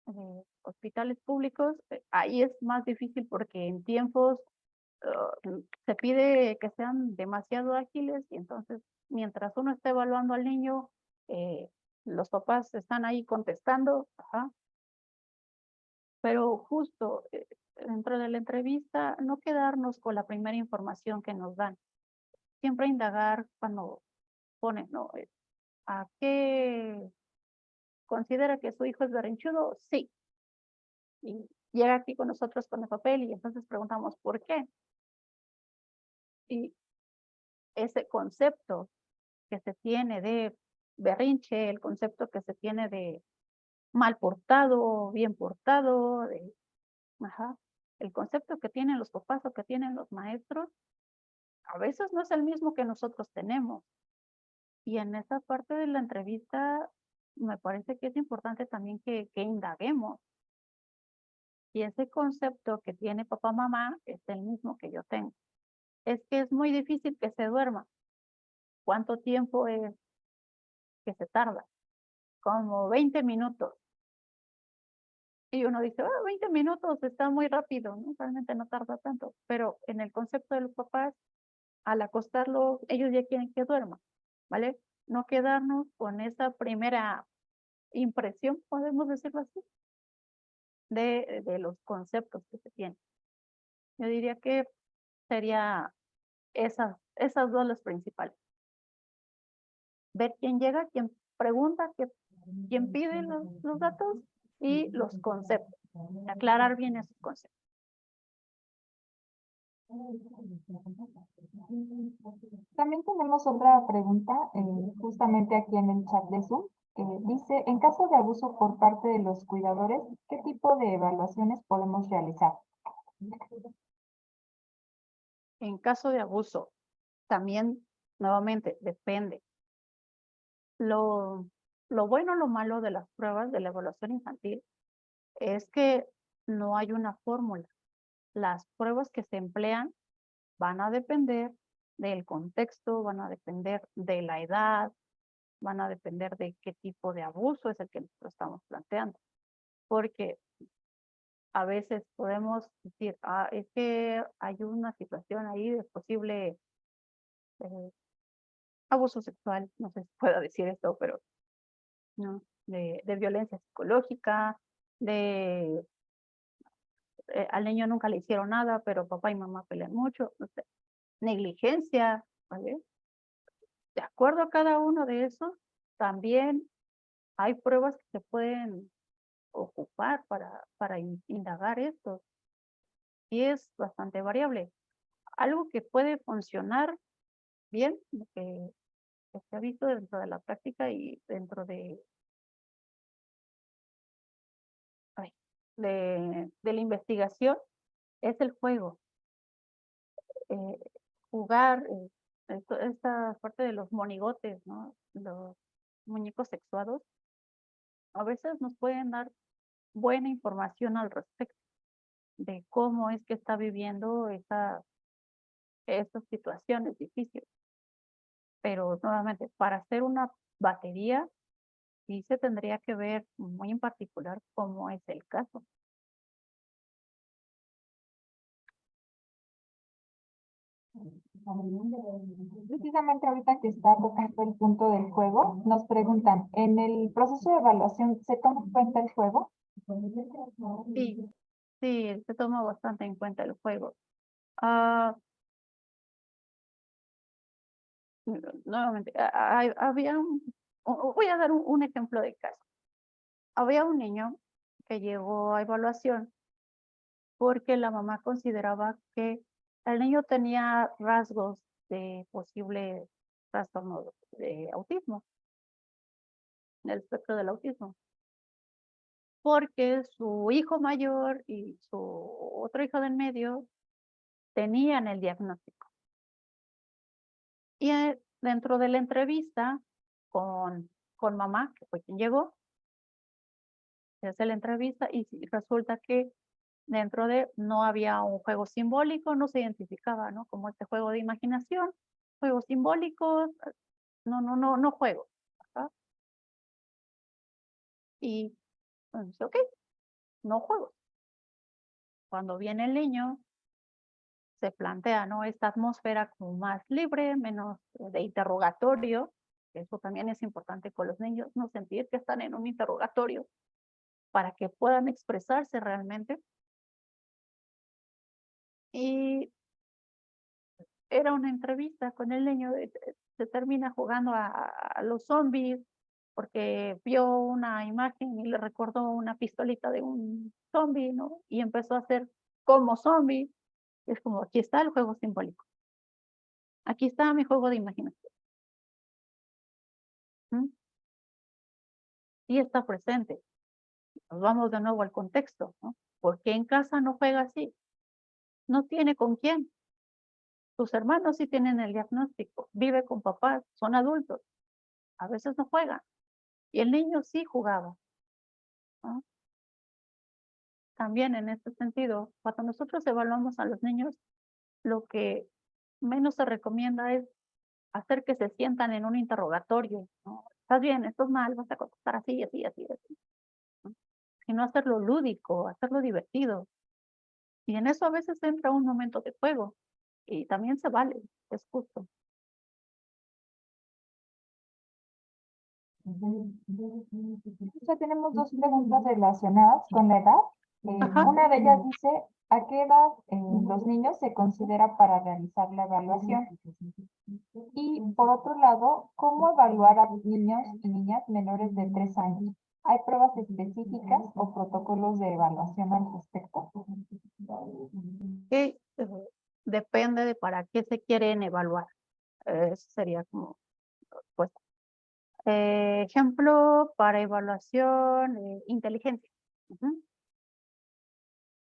de hospitales públicos, ahí es más difícil porque en tiempos se pide que sean demasiado ágiles y entonces mientras uno está evaluando al niño, los papás están ahí contestando, pero justo dentro de la entrevista no quedarnos con la primera información que nos dan. Siempre indagar cuando ponen, ¿no? ¿A qué considera que su hijo es berrinchudo? Sí. Y llega aquí con nosotros con el papel y entonces preguntamos ¿por qué? Y ese concepto que se tiene de berrinche, el concepto que se tiene de mal portado, bien portado, el concepto que tienen los papás o que tienen los maestros, a veces no es el mismo que nosotros tenemos. Y en esa parte de la entrevista me parece que es importante también que indaguemos. Y ese concepto que tiene papá, mamá, es el mismo que yo tengo. Es que es muy difícil que se duerma. ¿Cuánto tiempo es que se tarda? Como 20 minutos. Y uno dice, 20 minutos está muy rápido, ¿no? Realmente no tarda tanto. Pero en el concepto de los papás, al acostarlo, ellos ya quieren que duerma, ¿vale? No quedarnos con esa primera impresión, podemos decirlo así, de los conceptos que se tienen. Yo diría que sería esas dos las principales. Ver quién llega, quién pregunta, quién pide los datos y los conceptos. Aclarar bien esos conceptos. También tenemos otra pregunta, justamente aquí en el chat de Zoom, que dice, en caso de abuso por parte de los cuidadores, ¿qué tipo de evaluaciones podemos realizar? En caso de abuso, también, nuevamente, depende. Lo bueno o lo malo de las pruebas de la evaluación infantil es que no hay una fórmula. Las pruebas que se emplean van a depender del contexto, van a depender de la edad, van a depender de qué tipo de abuso es el que nosotros estamos planteando. Porque a veces podemos decir, es que hay una situación ahí de posible eh, abuso sexual, no sé si puedo decir esto, pero no, de violencia psicológica, de al niño nunca le hicieron nada, pero papá y mamá pelean mucho, no sé, negligencia, ¿vale? De acuerdo a cada uno de esos, también hay pruebas que se pueden ocupar para indagar esto, y es bastante variable. Algo que puede funcionar bien, lo que se ha visto dentro de la práctica y dentro ay, de la investigación, es el juego. eh, Jugar, esta parte de los monigotes, ¿no? Los muñecos sexuados, a veces nos pueden dar buena información al respecto de cómo es que está viviendo estas situaciones difíciles. Pero nuevamente, para hacer una batería, sí se tendría que ver muy en particular cómo es el caso. Precisamente ahorita que está tocando el punto del juego, nos preguntan, ¿en el proceso de evaluación se toma en cuenta el juego? Sí, sí, se toma bastante en cuenta el juego. Ah, nuevamente, había voy a dar un ejemplo de caso. Había un niño que llegó a evaluación porque la mamá consideraba que el niño tenía rasgos de posible trastorno de autismo, del espectro del autismo, porque su hijo mayor y su otro hijo del medio tenían el diagnóstico. Y dentro de la entrevista con mamá, que fue quien llegó, se hace la entrevista y resulta que dentro de no había un juego simbólico, no se identificaba, ¿no? Como este juego de imaginación, juegos simbólicos, no juego. Ajá. Y bueno, dice, ok, no juego. Cuando viene el niño, se plantea, ¿no? Esta atmósfera como más libre, menos de interrogatorio. Eso también es importante con los niños, no sentir que están en un interrogatorio para que puedan expresarse realmente. Y era una entrevista con el niño, se termina jugando a los zombies, porque vio una imagen y le recordó una pistolita de un zombie, ¿no? Y empezó a hacer como zombie. Es como, aquí está el juego simbólico. Aquí está mi juego de imaginación. ¿Mm? Sí está presente. Nos vamos de nuevo al contexto, ¿no? ¿Por qué en casa no juega así? No tiene con quién. Sus hermanos sí tienen el diagnóstico, vive con papás, son adultos, a veces no juegan. Y el niño sí jugaba, ¿no? También en este sentido, cuando nosotros evaluamos a los niños, lo que menos se recomienda es hacer que se sientan en un interrogatorio, ¿no? ¿Estás bien? ¿Estás mal? ¿Vas a contestar así, así, así, así? ¿No? Sino hacerlo lúdico, hacerlo divertido. Y en eso a veces entra un momento de juego y también se vale, es justo. Ya tenemos dos preguntas relacionadas con la edad. Ajá. Una de ellas dice, ¿a qué edad los niños se considera para realizar la evaluación? Y por otro lado, ¿cómo evaluar a los niños y niñas menores de 3 años? ¿Hay pruebas específicas o protocolos de evaluación al respecto? Que depende de para qué se quieren evaluar. Eso sería como, pues, ejemplo para evaluación, inteligencia. Ujú.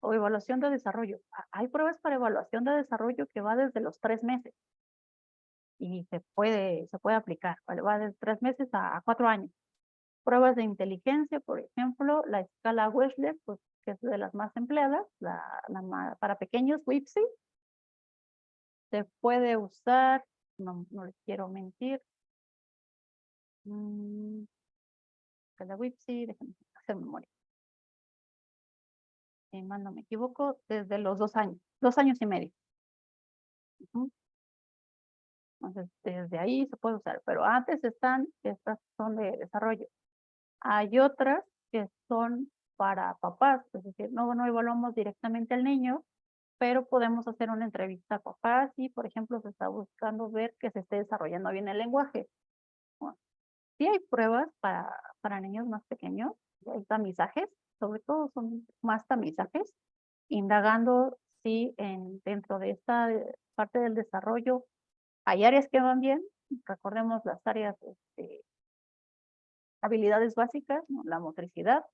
O evaluación de desarrollo. Hay pruebas para evaluación de desarrollo que va desde los 3 meses y se puede aplicar, ¿vale? Va de 3 meses a 4 años. Pruebas de inteligencia, por ejemplo, la escala Wechsler, pues, que es de las más empleadas, para pequeños, WIPSI, se puede usar, no les quiero mentir, escala WIPSI, déjenme hacer memoria. si mal no me equivoco, desde los 2 años y medio. Ujú. Entonces, desde ahí se puede usar, pero antes estas son de desarrollo. Hay otras que son para papás, es decir, no evaluamos directamente al niño, pero podemos hacer una entrevista a papás y, por ejemplo, se está buscando ver que se esté desarrollando bien el lenguaje. Bueno, sí hay pruebas para niños más pequeños, hay tamizajes, sobre todo son más tamizajes, indagando si dentro de esta parte del desarrollo hay áreas que van bien. Recordemos las áreas, habilidades básicas, ¿no? La motricidad,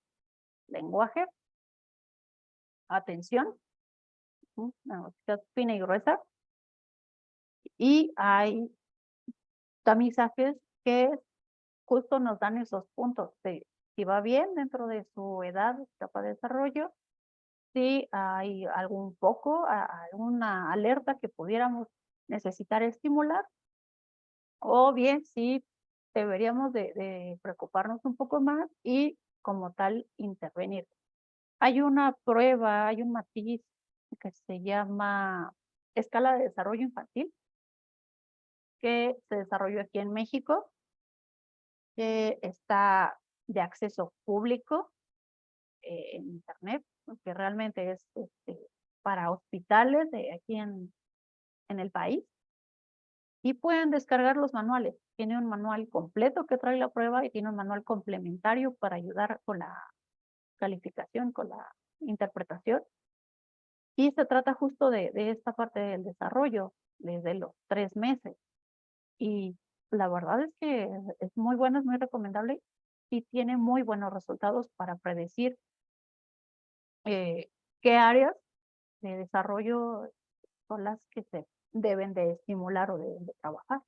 lenguaje, atención, la motricidad fina y gruesa, y hay tamizajes que justo nos dan esos puntos de si va bien dentro de su edad, etapa de desarrollo, si hay algún foco, alguna alerta que pudiéramos necesitar estimular, o bien si deberíamos de preocuparnos un poco más y como tal intervenir. Hay una prueba, hay un matiz que se llama escala de desarrollo infantil, que se desarrolló aquí en México, que está de acceso público en internet, que realmente es para hospitales de aquí en el país, y pueden descargar los manuales. Tiene un manual completo que trae la prueba y tiene un manual complementario para ayudar con la calificación, con la interpretación. Y se trata justo de esta parte del desarrollo desde los 3 meses. Y la verdad es que es muy bueno, es muy recomendable y tiene muy buenos resultados para predecir qué áreas de desarrollo son las que se deben de estimular o deben de trabajar.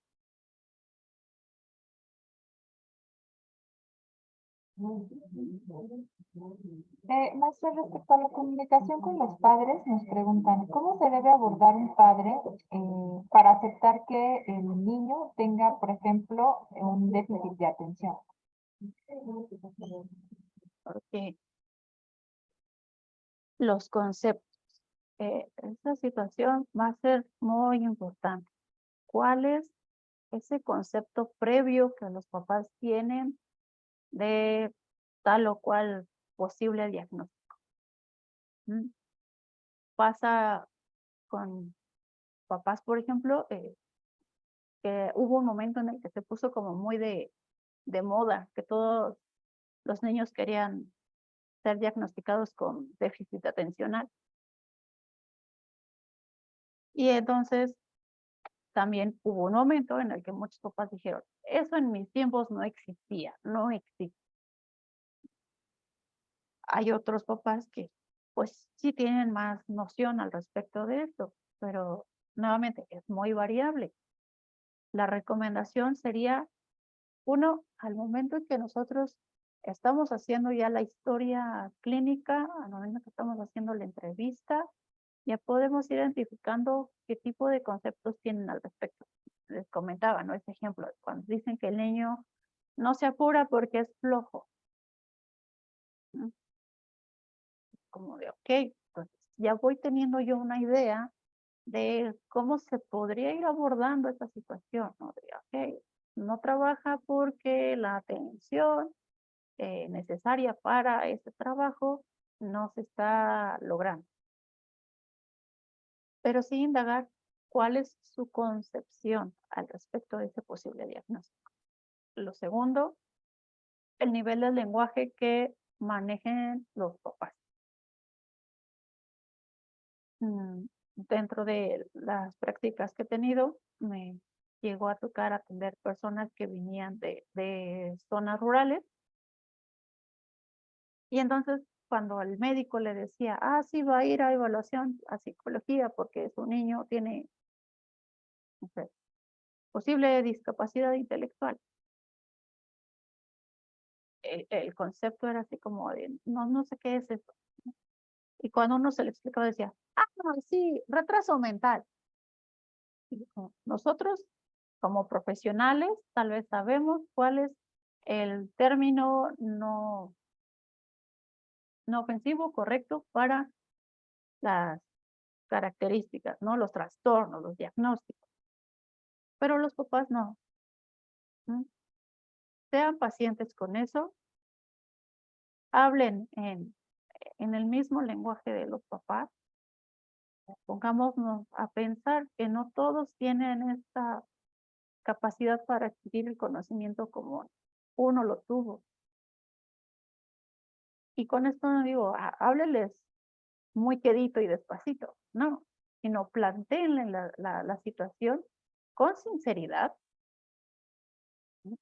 Maestra, respecto a la comunicación con los padres, nos preguntan, ¿cómo se debe abordar un padre para aceptar que el niño tenga, por ejemplo, un déficit de atención? Porque los conceptos, esa situación va a ser muy importante. ¿Cuál es ese concepto previo que los papás tienen de tal o cual posible diagnóstico? Pasa con papás, por ejemplo, que hubo un momento en el que se puso como muy de moda, que todos los niños querían ser diagnosticados con déficit atencional. Y entonces también hubo un momento en el que muchos papás dijeron, eso en mis tiempos no existía, no existe. Hay otros papás que pues sí tienen más noción al respecto de esto, pero nuevamente es muy variable. La recomendación sería, uno, al momento en que nosotros estamos haciendo ya la historia clínica, al momento que estamos haciendo la entrevista, ya podemos ir identificando qué tipo de conceptos tienen al respecto. Les comentaba, ¿no? Este ejemplo, cuando dicen que el niño no se apura porque es flojo. ¿No? Como de, ok, entonces ya voy teniendo yo una idea de cómo se podría ir abordando esta situación, ¿no? De, ok, no trabaja porque la atención necesaria para ese trabajo no se está logrando. Pero sí indagar cuál es su concepción al respecto de ese posible diagnóstico. Lo segundo, el nivel del lenguaje que manejen los papás. Dentro de las prácticas que he tenido, me llegó a tocar atender personas que venían de zonas rurales. Y entonces, cuando el médico le decía, sí, va a ir a evaluación a psicología porque su niño tiene, no sé, posible discapacidad intelectual. El concepto era así como de, no sé qué es eso. Y cuando uno se le explicaba, decía, sí, retraso mental. Y nosotros, como profesionales, tal vez sabemos cuál es el término no ofensivo correcto para las características, ¿no? Los trastornos, los diagnósticos. Pero los papás no. ¿Mm? Sean pacientes con eso, hablen en el mismo lenguaje de los papás. Pongámonos a pensar que no todos tienen esta capacidad para adquirir el conocimiento como uno lo tuvo. Y con esto no digo, hábleles muy quedito y despacito, no, sino plantéenle la situación con sinceridad.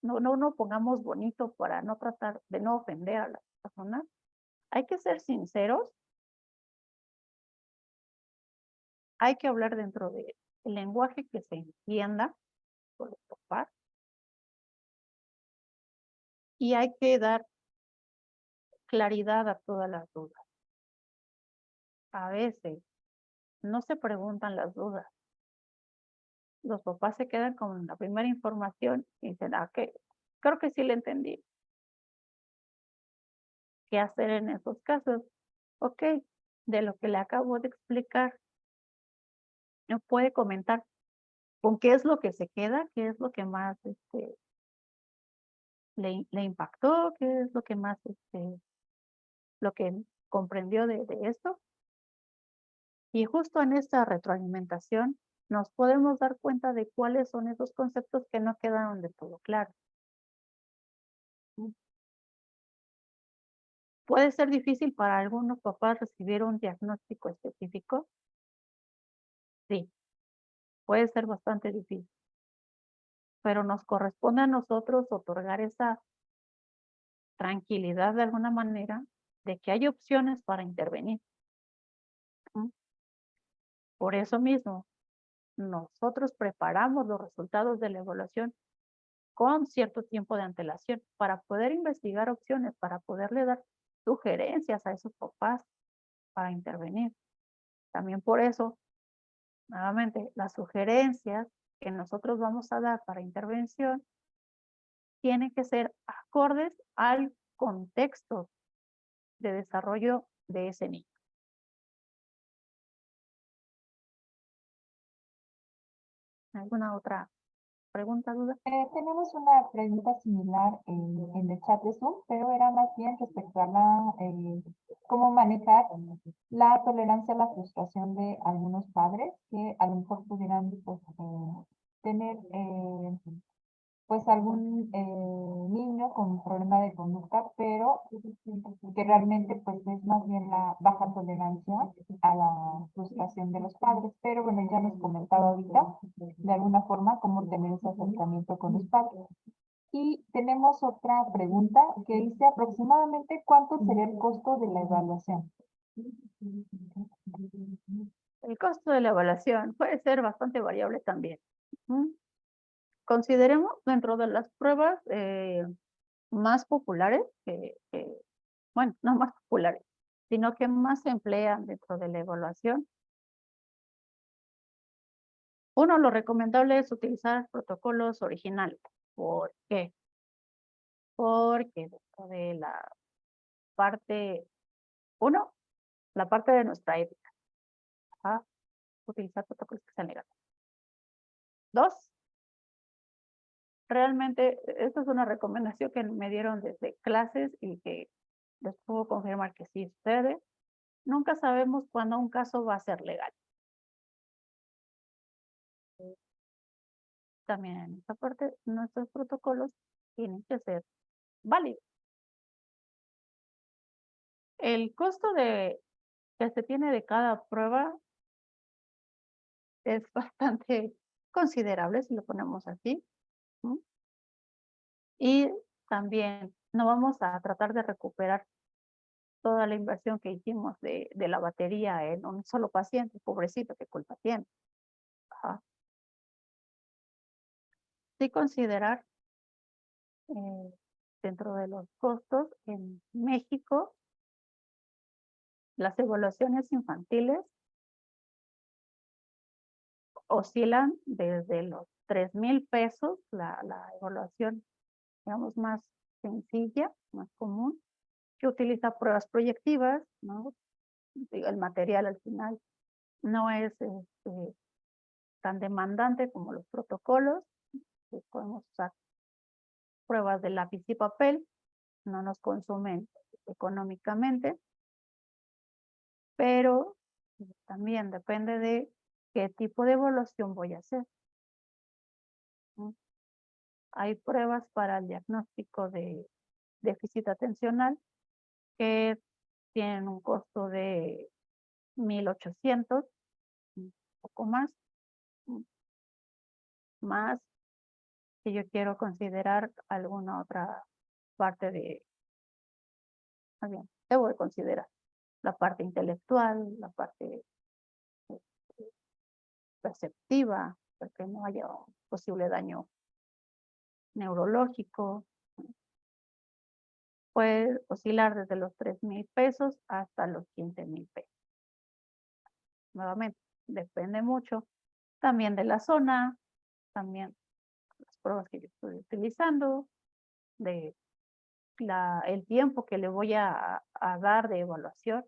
No pongamos bonito para no tratar de no ofender a las personas. Hay que ser sinceros. Hay que hablar dentro del lenguaje que se entienda por los papás. Y hay que dar claridad a todas las dudas. A veces no se preguntan las dudas. Los papás se quedan con la primera información y dicen, creo que sí le entendí. ¿Qué hacer en esos casos? Ok, de lo que le acabo de explicar, ¿me puede comentar con qué es lo que se queda? ¿Qué es lo que más le impactó? ¿Qué es lo que más lo que comprendió de esto? Y justo en esta retroalimentación nos podemos dar cuenta de cuáles son esos conceptos que no quedaron de todo claro. Puede ser difícil para algunos papás recibir un diagnóstico específico. Sí, puede ser bastante difícil. Pero nos corresponde a nosotros otorgar esa tranquilidad de alguna manera de que hay opciones para intervenir. Por eso mismo, nosotros preparamos los resultados de la evaluación con cierto tiempo de antelación para poder investigar opciones, para poderle dar sugerencias a esos papás para intervenir. También por eso, nuevamente, las sugerencias que nosotros vamos a dar para intervención tienen que ser acordes al contexto de desarrollo de ese niño. ¿Alguna otra pregunta, duda? Tenemos una pregunta similar en el chat de Zoom, pero era más bien respecto a cómo manejar la tolerancia a la frustración de algunos padres que a lo mejor pudieran pues, tener pues algún niño con un problema de conducta, pero que realmente pues es más bien la baja tolerancia a la frustración de los padres. Pero bueno, ya nos comentaba ahorita de alguna forma cómo tener ese acercamiento con los padres. Y tenemos otra pregunta que dice aproximadamente cuánto sería el costo de la evaluación. El costo de la evaluación puede ser bastante variable también. Consideremos dentro de las pruebas más populares, bueno, no más populares, sino que más se emplean dentro de la evaluación. Uno, lo recomendable es utilizar protocolos originales. ¿Por qué? Porque dentro de la parte, uno, la parte de nuestra ética. Utilizar protocolos que sean legales. Dos, realmente, esta es una recomendación que me dieron desde clases y que les puedo confirmar que sí sucede. Nunca sabemos cuándo un caso va a ser legal. También en esta parte, nuestros protocolos tienen que ser válidos. El costo que se tiene de cada prueba es bastante considerable, si lo ponemos así. Y también no vamos a tratar de recuperar toda la inversión que hicimos de la batería en un solo paciente, pobrecito, qué culpa tiene. Sí considerar dentro de los costos en México, las evaluaciones infantiles oscilan desde los 3,000 pesos, la evaluación, digamos, más sencilla, más común, que utiliza pruebas proyectivas, ¿no? digo, el material al final no es tan demandante como los protocolos. Podemos usar pruebas de lápiz y papel, no nos consumen económicamente, pero también depende de qué tipo de evaluación voy a hacer. Hay pruebas para el diagnóstico de déficit atencional que tienen un costo de 1,800, un poco más que yo quiero considerar alguna otra parte de, más bien, debo de considerar la parte intelectual, la parte perceptiva, porque no haya un posible daño neurológico. Puede oscilar desde los 3,000 pesos hasta los 15,000 pesos. Nuevamente, depende mucho también de la zona, también las pruebas que yo estoy utilizando, de el tiempo que le voy a dar de evaluación.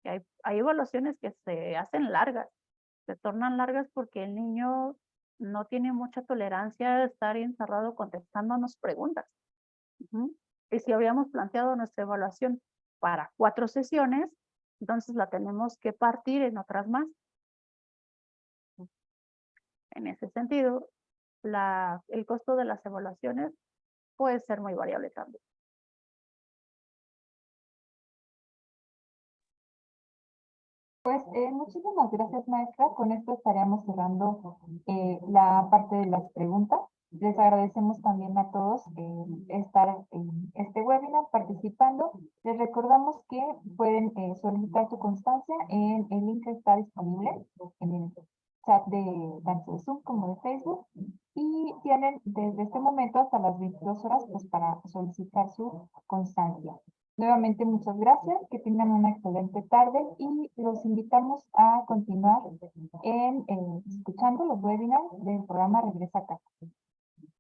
Hay evaluaciones que se hacen largas, se tornan largas porque el niño no tiene mucha tolerancia de estar encerrado contestándonos preguntas. Y si habíamos planteado nuestra evaluación para 4 sesiones, entonces la tenemos que partir en otras más. En ese sentido, el costo de las evaluaciones puede ser muy variable también. Pues muchísimas gracias, maestra. Con esto estaríamos cerrando la parte de las preguntas. Les agradecemos también a todos estar en este webinar participando. Les recordamos que pueden solicitar su constancia en el link que está disponible en el chat de tanto de Zoom como de Facebook. Y tienen desde este momento hasta las 22 horas pues, para solicitar su constancia. Nuevamente, muchas gracias, que tengan una excelente tarde y los invitamos a continuar escuchando los webinars del programa Regresa a Casa.